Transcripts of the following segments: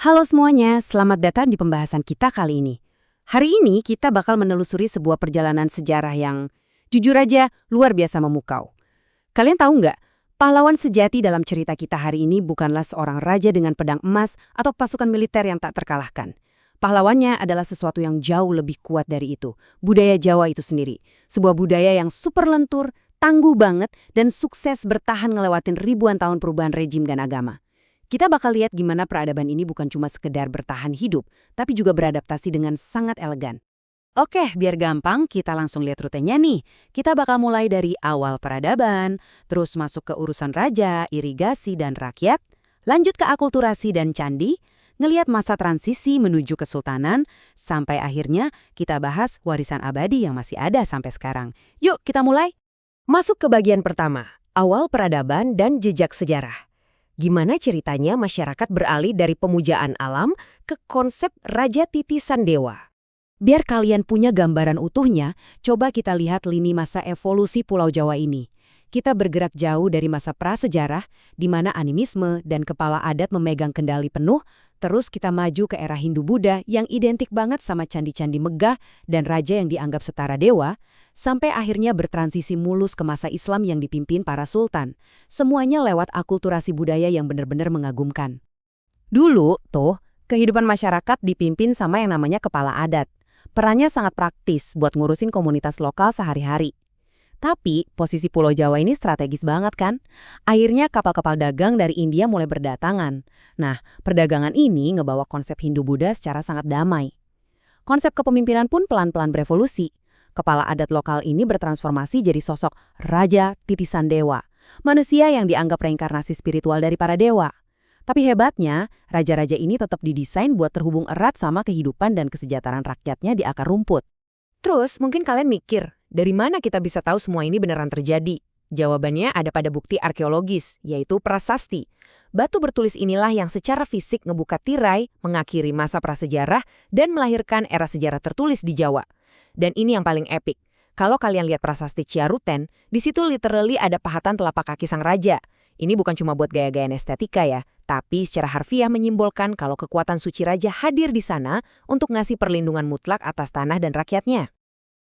Halo semuanya, selamat datang di pembahasan kita kali ini. Hari ini kita bakal menelusuri sebuah perjalanan sejarah yang, jujur aja, luar biasa memukau. Kalian tahu nggak, pahlawan sejati dalam cerita kita hari ini bukanlah seorang raja dengan pedang emas atau pasukan militer yang tak terkalahkan. Pahlawannya adalah sesuatu yang jauh lebih kuat dari itu, budaya Jawa itu sendiri. Sebuah budaya yang super lentur, tangguh banget, dan sukses bertahan ngelewatin ribuan tahun perubahan rejim dan agama. Kita bakal lihat gimana peradaban ini bukan cuma sekedar bertahan hidup, tapi juga beradaptasi dengan sangat elegan. Oke, biar gampang, kita langsung lihat rutenya nih. Kita bakal mulai dari awal peradaban, terus masuk ke urusan raja, irigasi, dan rakyat, lanjut ke akulturasi dan candi, ngelihat masa transisi menuju kesultanan, sampai akhirnya kita bahas warisan abadi yang masih ada sampai sekarang. Yuk, kita mulai. Masuk ke bagian pertama, awal peradaban dan jejak sejarah. Gimana ceritanya masyarakat beralih dari pemujaan alam ke konsep raja titisan dewa? Biar kalian punya gambaran utuhnya, coba kita lihat lini masa evolusi Pulau Jawa ini. Kita bergerak jauh dari masa prasejarah, di mana animisme dan kepala adat memegang kendali penuh, terus kita maju ke era Hindu-Buddha yang identik banget sama candi-candi megah dan raja yang dianggap setara dewa, sampai akhirnya bertransisi mulus ke masa Islam yang dipimpin para sultan. Semuanya lewat akulturasi budaya yang benar-benar mengagumkan. Dulu, tuh, kehidupan masyarakat dipimpin sama yang namanya kepala adat. Perannya sangat praktis buat ngurusin komunitas lokal sehari-hari. Tapi, posisi Pulau Jawa ini strategis banget kan? Akhirnya kapal-kapal dagang dari India mulai berdatangan. Nah, perdagangan ini ngebawa konsep Hindu-Buddha secara sangat damai. Konsep kepemimpinan pun pelan-pelan berevolusi. Kepala adat lokal ini bertransformasi jadi sosok Raja Titisan Dewa, manusia yang dianggap reinkarnasi spiritual dari para dewa. Tapi hebatnya, raja-raja ini tetap didesain buat terhubung erat sama kehidupan dan kesejahteraan rakyatnya di akar rumput. Terus, mungkin kalian mikir, dari mana kita bisa tahu semua ini beneran terjadi? Jawabannya ada pada bukti arkeologis, yaitu prasasti. Batu bertulis inilah yang secara fisik ngebuka tirai, mengakhiri masa prasejarah, dan melahirkan era sejarah tertulis di Jawa. Dan ini yang paling epik. Kalau kalian lihat prasasti Ciaruten, di situ literally ada pahatan telapak kaki sang raja. Ini bukan cuma buat gaya-gayaan estetika ya, tapi secara harfiah menyimbolkan kalau kekuatan suci raja hadir di sana untuk ngasih perlindungan mutlak atas tanah dan rakyatnya.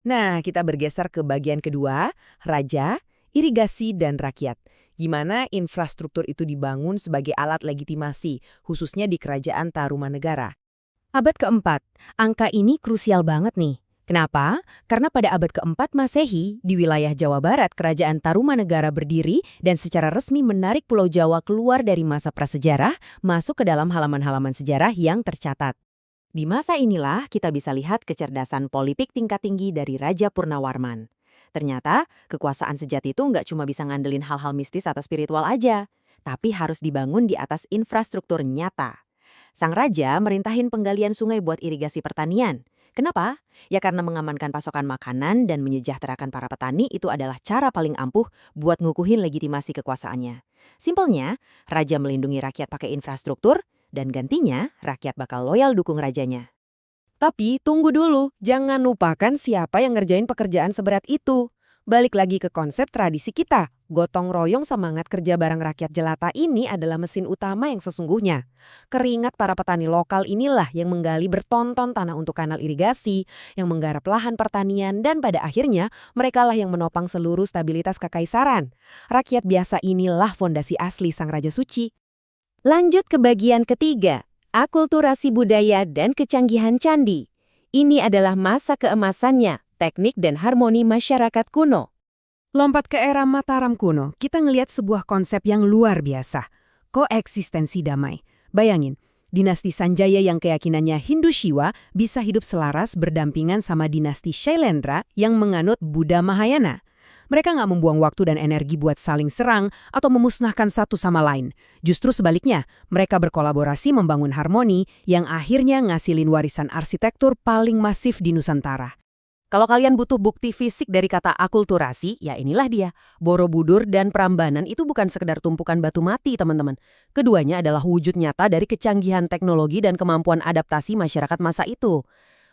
Nah, kita bergeser ke bagian kedua, raja, irigasi, dan rakyat. Gimana infrastruktur itu dibangun sebagai alat legitimasi, khususnya di kerajaan Tarumanegara. Abad keempat, angka ini krusial banget nih. Kenapa? Karena pada abad keempat Masehi, di wilayah Jawa Barat, kerajaan Tarumanegara berdiri dan secara resmi menarik Pulau Jawa keluar dari masa prasejarah, masuk ke dalam halaman-halaman sejarah yang tercatat. Di masa inilah kita bisa lihat kecerdasan politik tingkat tinggi dari Raja Purnawarman. Ternyata, kekuasaan sejati itu nggak cuma bisa ngandelin hal-hal mistis atau spiritual aja, tapi harus dibangun di atas infrastruktur nyata. Sang raja merintahin penggalian sungai buat irigasi pertanian. Kenapa? Ya karena mengamankan pasokan makanan dan menyejahterakan para petani itu adalah cara paling ampuh buat ngukuhin legitimasi kekuasaannya. Simpelnya, raja melindungi rakyat pakai infrastruktur, dan gantinya rakyat bakal loyal dukung rajanya. Tapi tunggu dulu, jangan lupakan siapa yang ngerjain pekerjaan seberat itu. Balik lagi ke konsep tradisi kita, gotong royong semangat kerja bareng rakyat jelata ini adalah mesin utama yang sesungguhnya. Keringat para petani lokal inilah yang menggali bertonton tanah untuk kanal irigasi, yang menggarap lahan pertanian, dan pada akhirnya merekalah yang menopang seluruh stabilitas kekaisaran. Rakyat biasa inilah fondasi asli Sang Raja Suci. Lanjut ke bagian ketiga, akulturasi budaya dan kecanggihan candi. Ini adalah masa keemasannya, teknik dan harmoni masyarakat kuno. Lompat ke era Mataram kuno, kita ngelihat sebuah konsep yang luar biasa. Koeksistensi damai. Bayangin, dinasti Sanjaya yang keyakinannya Hindu Shiva bisa hidup selaras berdampingan sama dinasti Shailendra yang menganut Buddha Mahayana. Mereka nggak membuang waktu dan energi buat saling serang atau memusnahkan satu sama lain. Justru sebaliknya, mereka berkolaborasi membangun harmoni yang akhirnya ngasilin warisan arsitektur paling masif di Nusantara. Kalau kalian butuh bukti fisik dari kata akulturasi, ya inilah dia. Borobudur dan Prambanan itu bukan sekedar tumpukan batu mati, teman-teman. Keduanya adalah wujud nyata dari kecanggihan teknologi dan kemampuan adaptasi masyarakat masa itu.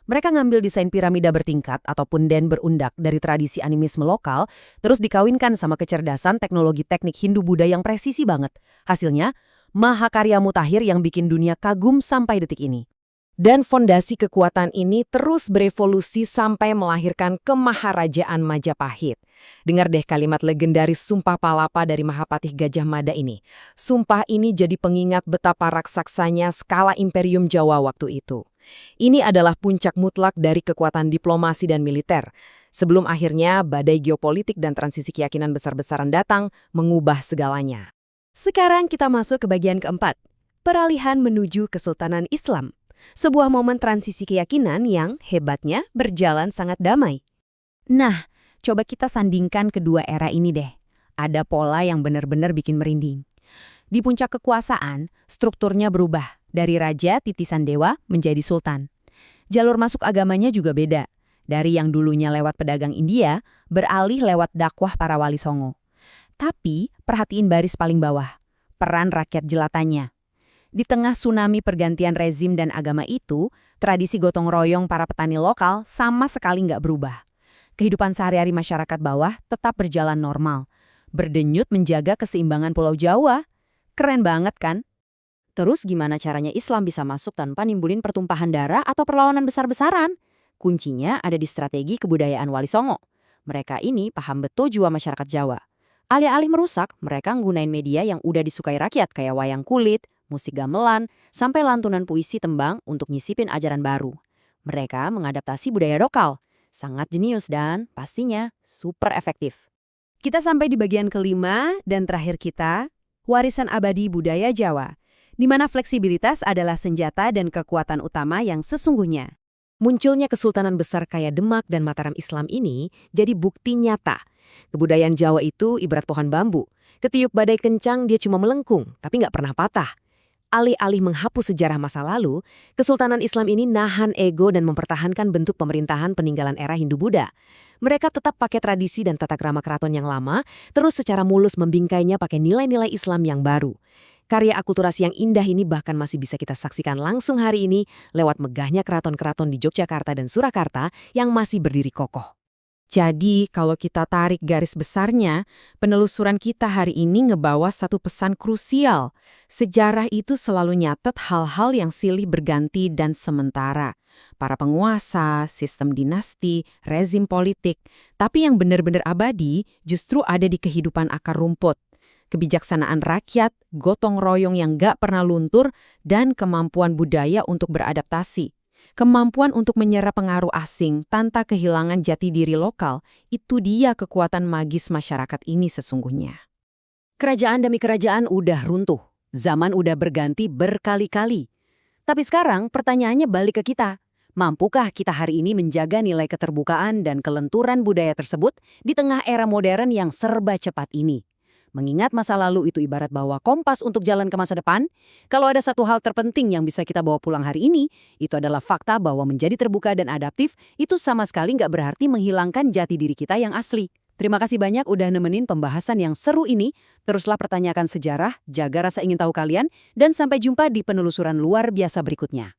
Mereka ngambil desain piramida bertingkat ataupun den berundak dari tradisi animisme lokal, terus dikawinkan sama kecerdasan teknologi teknik Hindu-Buddha yang presisi banget. Hasilnya, mahakarya mutakhir yang bikin dunia kagum sampai detik ini. Dan fondasi kekuatan ini terus berevolusi sampai melahirkan kemaharajaan Majapahit. Dengar deh kalimat legendaris Sumpah Palapa dari Mahapatih Gajah Mada ini. Sumpah ini jadi pengingat betapa raksaksanya skala Imperium Jawa waktu itu. Ini adalah puncak mutlak dari kekuatan diplomasi dan militer. Sebelum akhirnya badai geopolitik dan transisi keyakinan besar-besaran datang, mengubah segalanya. Sekarang kita masuk ke bagian keempat. Peralihan menuju Kesultanan Islam. Sebuah momen transisi keyakinan yang hebatnya berjalan sangat damai. Nah, coba kita sandingkan kedua era ini deh. Ada pola yang benar-benar bikin merinding. Di puncak kekuasaan, strukturnya berubah dari raja titisan dewa menjadi sultan. Jalur masuk agamanya juga beda. Dari yang dulunya lewat pedagang India, beralih lewat dakwah para wali songo. Tapi, perhatiin baris paling bawah. Peran rakyat jelatannya. Di tengah tsunami pergantian rezim dan agama itu, tradisi gotong royong para petani lokal sama sekali nggak berubah. Kehidupan sehari-hari masyarakat bawah tetap berjalan normal. Berdenyut menjaga keseimbangan Pulau Jawa. Keren banget kan? Terus gimana caranya Islam bisa masuk tanpa nimbulin pertumpahan darah atau perlawanan besar-besaran? Kuncinya ada di strategi kebudayaan Wali Songo. Mereka ini paham betul jiwa masyarakat Jawa. Alih-alih merusak, mereka nggunain media yang udah disukai rakyat kayak wayang kulit, musik gamelan, sampai lantunan puisi tembang untuk nyisipin ajaran baru. Mereka mengadaptasi budaya lokal. Sangat jenius dan pastinya super efektif. Kita sampai di bagian kelima dan terakhir kita, warisan abadi budaya Jawa, di mana fleksibilitas adalah senjata dan kekuatan utama yang sesungguhnya. Munculnya kesultanan besar kayak Demak dan Mataram Islam ini jadi bukti nyata. Kebudayaan Jawa itu ibarat pohon bambu. Ketiup badai kencang dia cuma melengkung, tapi nggak pernah patah. Alih-alih menghapus sejarah masa lalu, Kesultanan Islam ini nahan ego dan mempertahankan bentuk pemerintahan peninggalan era Hindu-Buddha. Mereka tetap pakai tradisi dan tata krama keraton yang lama, terus secara mulus membingkainya pakai nilai-nilai Islam yang baru. Karya akulturasi yang indah ini bahkan masih bisa kita saksikan langsung hari ini lewat megahnya keraton-keraton di Yogyakarta dan Surakarta yang masih berdiri kokoh. Jadi, kalau kita tarik garis besarnya, penelusuran kita hari ini ngebawa satu pesan krusial. Sejarah itu selalu nyatet hal-hal yang silih berganti dan sementara. Para penguasa, sistem dinasti, rezim politik. Tapi yang benar-benar abadi justru ada di kehidupan akar rumput. Kebijaksanaan rakyat, gotong royong yang gak pernah luntur, dan kemampuan budaya untuk beradaptasi. Kemampuan untuk menyerap pengaruh asing tanpa kehilangan jati diri lokal, itu dia kekuatan magis masyarakat ini sesungguhnya. Kerajaan demi kerajaan udah runtuh, zaman udah berganti berkali-kali. Tapi sekarang pertanyaannya balik ke kita. Mampukah kita hari ini menjaga nilai keterbukaan dan kelenturan budaya tersebut di tengah era modern yang serba cepat ini? Mengingat masa lalu itu ibarat bawa kompas untuk jalan ke masa depan, kalau ada satu hal terpenting yang bisa kita bawa pulang hari ini, itu adalah fakta bahwa menjadi terbuka dan adaptif itu sama sekali nggak berarti menghilangkan jati diri kita yang asli. Terima kasih banyak udah nemenin pembahasan yang seru ini. Teruslah pertanyakan sejarah, jaga rasa ingin tahu kalian, dan sampai jumpa di penelusuran luar biasa berikutnya.